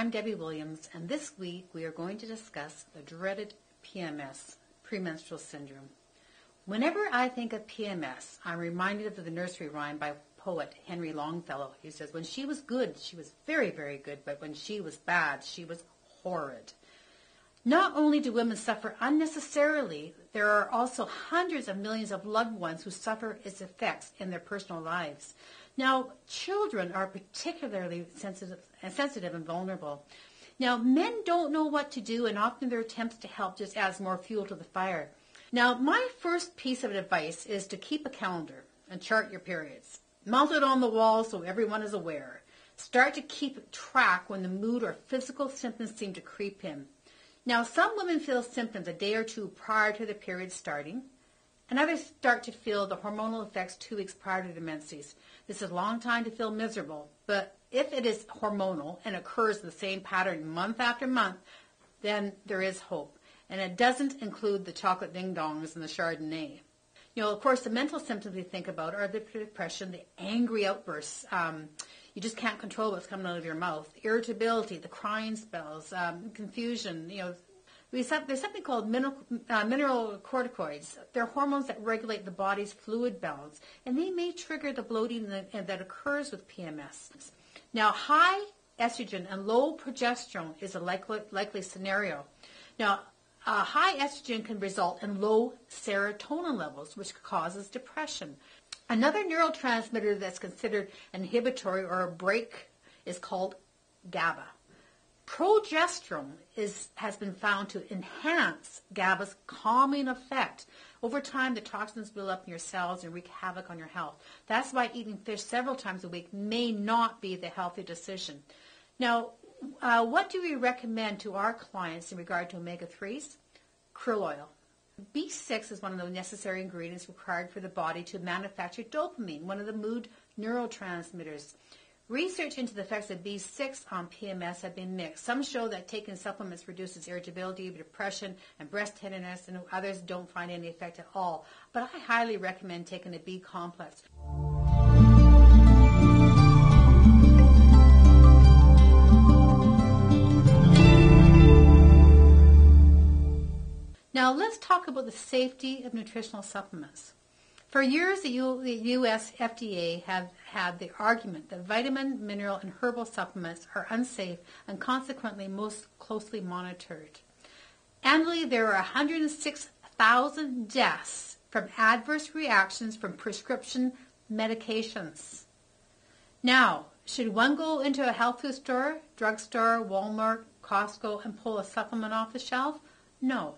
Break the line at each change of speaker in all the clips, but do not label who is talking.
I'm Debbie Williams, and this week we are going to discuss the dreaded PMS, premenstrual syndrome. Whenever I think of PMS, I'm reminded of the nursery rhyme by poet Henry Longfellow. He says, when she was good, she was very, very good, but when she was bad, she was horrid. Not only do women suffer unnecessarily, there are also hundreds of millions of loved ones who suffer its effects in their personal lives. Now, children are particularly sensitive and vulnerable. Now, men don't know what to do, and often their attempts to help just adds more fuel to the fire. Now, my first piece of advice is to keep a calendar and chart your periods. Mount it on the wall so everyone is aware. Start to keep track when the mood or physical symptoms seem to creep in. Now, some women feel symptoms a day or two prior to the period starting, and others start to feel the hormonal effects 2 weeks prior to their menses. This is a long time to feel miserable, but if it is hormonal and occurs in the same pattern month after month, then there is hope. And it doesn't include the chocolate ding-dongs and the Chardonnay. Of course, the mental symptoms we think about are the depression, the angry outbursts. You just can't control what's coming out of your mouth. Irritability, the crying spells, confusion. There's something called mineral corticoids. They're hormones that regulate the body's fluid balance, and they may trigger the bloating that occurs with PMS. Now, high estrogen and low progesterone is a likely scenario. Now, high estrogen can result in low serotonin levels, which causes depression. Another neurotransmitter that's considered inhibitory or a brake is called GABA. Progesterone has been found to enhance GABA's calming effect. Over time, the toxins build up in your cells and wreak havoc on your health. That's why eating fish several times a week may not be the healthy decision. Now, what do we recommend to our clients in regard to omega-3s? Krill oil. B6 is one of the necessary ingredients required for the body to manufacture dopamine, one of the mood neurotransmitters. Research into the effects of B6 on PMS have been mixed. Some show that taking supplements reduces irritability, depression, and breast tenderness, and others don't find any effect at all. But I highly recommend taking a B complex. Now, let's talk about the safety of nutritional supplements. For years, the U.S. FDA have had the argument that vitamin, mineral, and herbal supplements are unsafe and consequently most closely monitored. Annually, there are 106,000 deaths from adverse reactions from prescription medications. Now, should one go into a health food store, drugstore, Walmart, Costco, and pull a supplement off the shelf? No.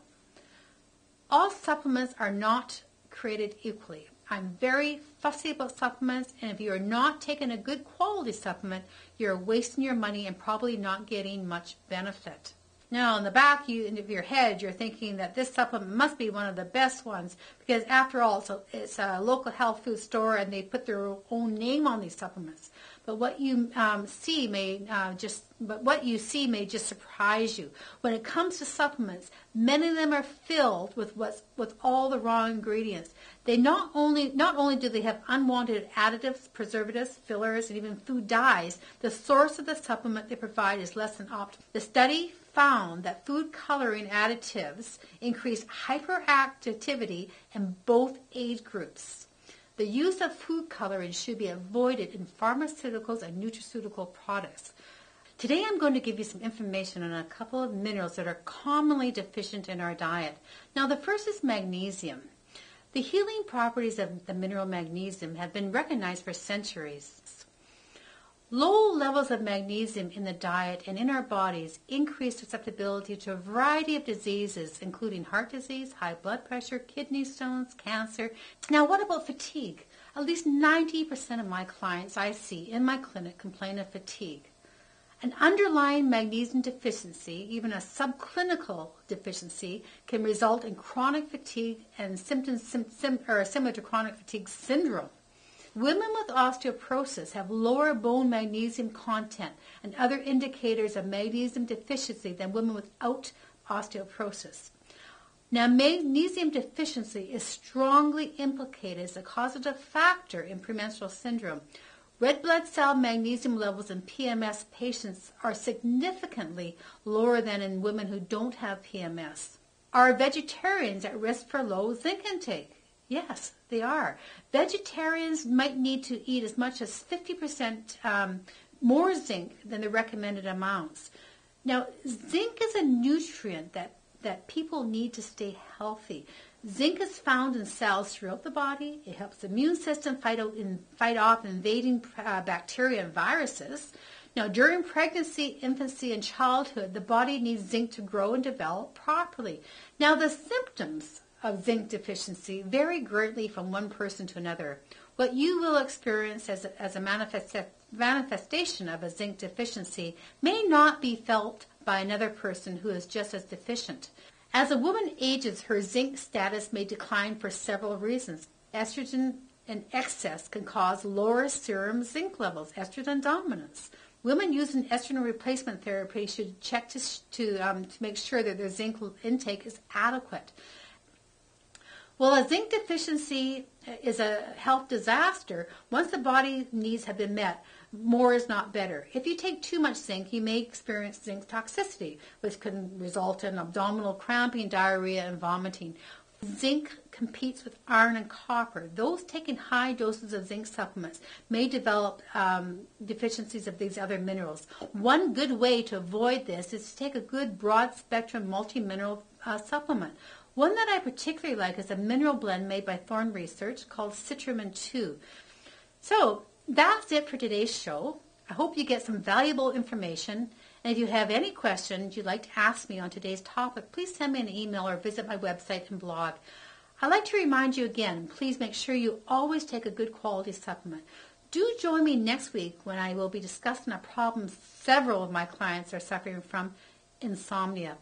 All supplements are not created equally. I'm very fussy about supplements, and if you are not taking a good quality supplement, you're wasting your money and probably not getting much benefit. Now, in the back of your head, you're thinking that this supplement must be one of the best ones because, after all, it's a local health food store and they put their own name on these supplements. But what you see may just surprise you. When it comes to supplements, many of them are filled with all the wrong ingredients. They not only do they have unwanted additives, preservatives, fillers, and even food dyes, the source of the supplement they provide is less than optimal. The study found that food coloring additives increase hyperactivity in both age groups. The use of food coloring should be avoided in pharmaceuticals and nutraceutical products. Today I'm going to give you some information on a couple of minerals that are commonly deficient in our diet. Now, the first is magnesium. The healing properties of the mineral magnesium have been recognized for centuries. Low levels of magnesium in the diet and in our bodies increase susceptibility to a variety of diseases, including heart disease, high blood pressure, kidney stones, cancer. Now, what about fatigue? At least 90% of my clients I see in my clinic complain of fatigue. An underlying magnesium deficiency, even a subclinical deficiency, can result in chronic fatigue and symptoms similar to chronic fatigue syndrome. Women with osteoporosis have lower bone magnesium content and other indicators of magnesium deficiency than women without osteoporosis. Now, magnesium deficiency is strongly implicated as a causative factor in premenstrual syndrome. Red blood cell magnesium levels in PMS patients are significantly lower than in women who don't have PMS. Are vegetarians at risk for low zinc intake? Yes, they are. Vegetarians might need to eat as much as 50% more zinc than the recommended amounts. Now, zinc is a nutrient that people need to stay healthy. Zinc is found in cells throughout the body. It helps the immune system fight off invading bacteria and viruses. Now, during pregnancy, infancy, and childhood, the body needs zinc to grow and develop properly. Now, the symptoms of zinc deficiency vary greatly from one person to another. What you will experience as a manifestation of a zinc deficiency may not be felt by another person who is just as deficient. As a woman ages, her zinc status may decline for several reasons. Estrogen in excess can cause lower serum zinc levels, estrogen dominance. Women using estrogen replacement therapy should check to make sure that their zinc intake is adequate. Well, a zinc deficiency is a health disaster. Once the body needs have been met, more is not better. If you take too much zinc, you may experience zinc toxicity, which can result in abdominal cramping, diarrhea, and vomiting. Zinc competes with iron and copper. Those taking high doses of zinc supplements may develop deficiencies of these other minerals. One good way to avoid this is to take a good broad-spectrum multi-mineral supplement. One that I particularly like is a mineral blend made by Thorne Research called Citramin 2. So that's it for today's show. I hope you get some valuable information. And if you have any questions you'd like to ask me on today's topic, please send me an email or visit my website and blog. I'd like to remind you again, please make sure you always take a good quality supplement. Do join me next week when I will be discussing a problem several of my clients are suffering from, insomnia.